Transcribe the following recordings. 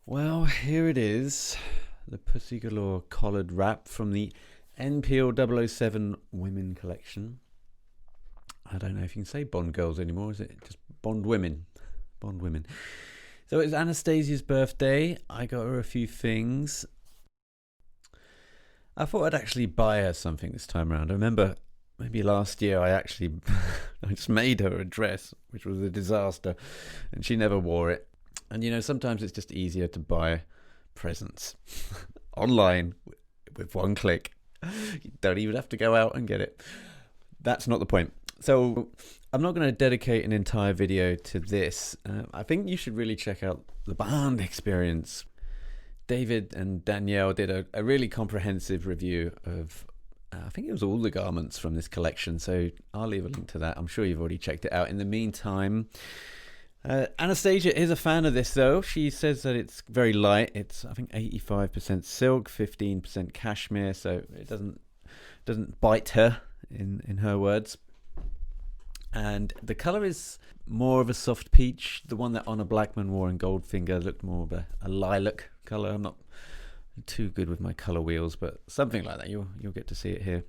Well, here it is. The Pussy Galore collared wrap from the N.Peal 007 Women Collection. I don't know if you can say Bond girls anymore, is it? Just Bond women. Bond women. So it's Anastasia's birthday. I got her a few things. I thought I'd actually buy her something this time around. I remember maybe last year I just made her a dress, which was a disaster, and she never wore it. And you know, sometimes it's just easier to buy presents online with one click. You don't even have to go out and get it. That's not the point. So I'm not going to dedicate an entire video to this. I think you should really check out the band experience. David and Danielle did a really comprehensive review of, I think it was all the garments from this collection. So I'll leave a link to that. I'm sure you've already checked it out. In the meantime, Anastasia is a fan of this though. She says that it's very light. It's, I think, 85% silk, 15% cashmere, so it doesn't bite her, in her words. And the colour is more of a soft peach. The one that Honor Blackman wore in Goldfinger looked more of a lilac colour. I'm not too good with my colour wheels, but something like that. You'll get to see it here.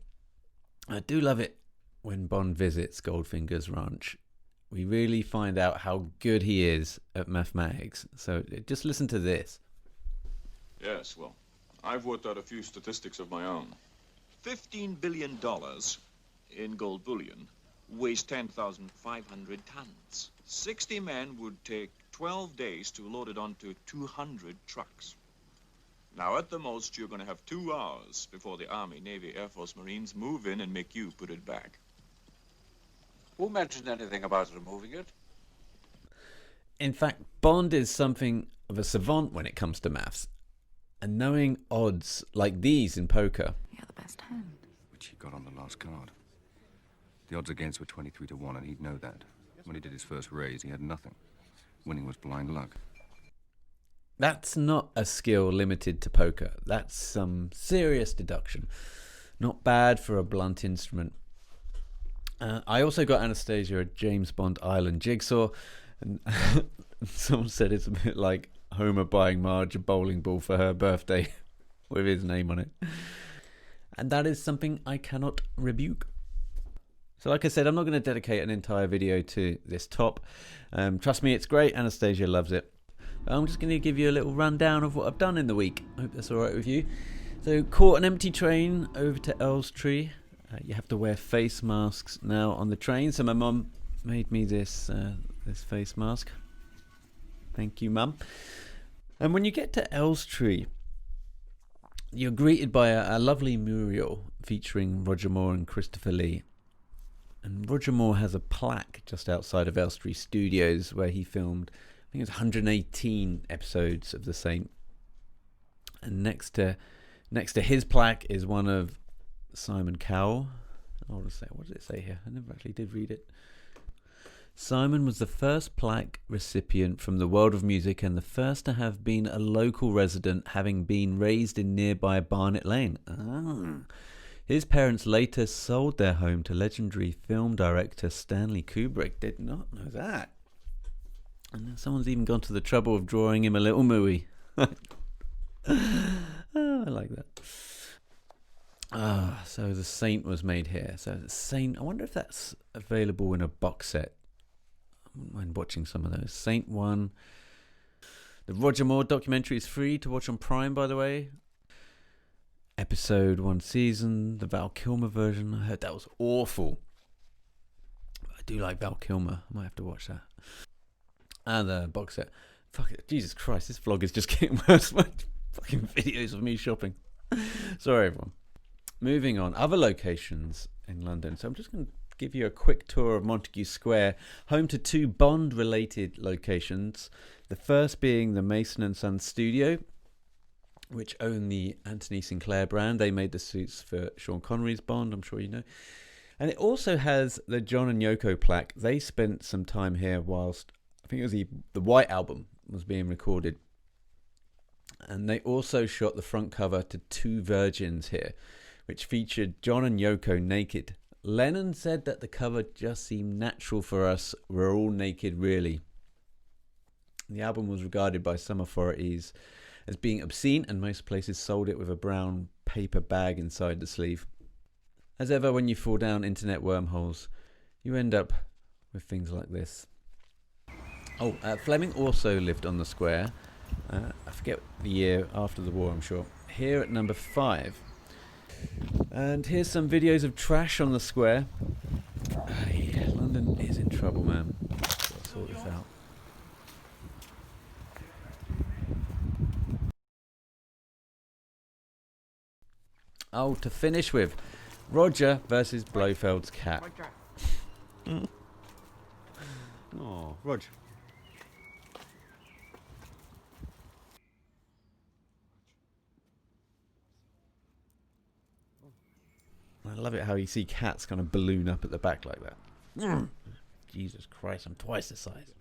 I do love it when Bond visits Goldfinger's ranch. We really find out how good he is at mathematics. So just listen to this. Yes, well, I've worked out a few statistics of my own. $15 billion in gold bullion weighs 10,500 tons. 60 men would take 12 days to load it onto 200 trucks. Now, at the most, you're going to have 2 hours before the Army, Navy, Air Force, Marines move in and make you put it back. Who mentioned anything about removing it? In fact, Bond is something of a savant when it comes to maths. And knowing odds like these in poker. You're the best hand. Which he got on the last card. The odds against were 23 to 1, and he'd know that. When he did his first raise, he had nothing. Winning was blind luck. That's not a skill limited to poker. That's some serious deduction. Not bad for a blunt instrument. I also got Anastasia a James Bond Island jigsaw, and someone said it's a bit like Homer buying Marge a bowling ball for her birthday with his name on it. And that is something I cannot rebuke. So like I said, I'm not going to dedicate an entire video to this top. Trust me, it's great. Anastasia loves it. I'm just going to give you a little rundown of what I've done in the week. I hope that's all right with you. So caught an empty train over to Elstree. You have to wear face masks now on the train. So my mum made me this face mask. Thank you, Mum. And when you get to Elstree, you're greeted by a lovely mural featuring Roger Moore and Christopher Lee. And Roger Moore has a plaque just outside of Elstree Studios where he filmed, I think it was 118 episodes of The Saint. And next to his plaque is one of Simon Cowell. What did it say here? I never actually did read it. Simon was the first plaque recipient from the world of music and the first to have been a local resident, having been raised in nearby Barnet Lane. His parents later sold their home to legendary film director Stanley Kubrick. Did not know that. And someone's even gone to the trouble of drawing him a little mooey. I like that. So The Saint was made here. So The Saint, I wonder if that's available in a box set. I wouldn't mind watching some of those. Saint 1. The Roger Moore documentary is free to watch on Prime, by the way. Episode 1 season, the Val Kilmer version. I heard that was awful. I do like Val Kilmer. I might have to watch that. And the box set. Fuck it. Jesus Christ, this vlog is just getting worse. Fucking videos of me shopping. Sorry, everyone. Moving on, other locations in London. So I'm just going to give you a quick tour of Montagu Square, home to 2 Bond-related locations. The first being the Mason & Sons studio, which own the Anthony Sinclair brand. They made the suits for Sean Connery's Bond, I'm sure you know. And it also has the John and Yoko plaque. They spent some time here whilst, I think it was the White Album was being recorded. And they also shot the front cover to 2 Virgins here, which featured John and Yoko naked. Lennon said that the cover just seemed natural for us. We're all naked, really. The album was regarded by some authorities as being obscene, and most places sold it with a brown paper bag inside the sleeve. As ever, when you fall down internet wormholes, you end up with things like this. Fleming also lived on the square. I forget the year, after the war, I'm sure. Here at number 5. And here's some videos of trash on the square. London is in trouble, man. Gotta sort this out. Oh, to finish with, Roger versus Blofeld's cat. Oh, Roger. I love it how you see cats kind of balloon up at the back like that. Jesus Christ, I'm twice the size.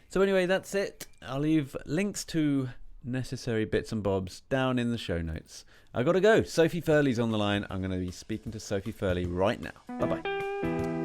So anyway, that's it. I'll leave links to necessary bits and bobs down in the show notes. I gotta go. Sophie Furley's on the line. I'm going to be speaking to Sophie Furley right now. Bye-bye.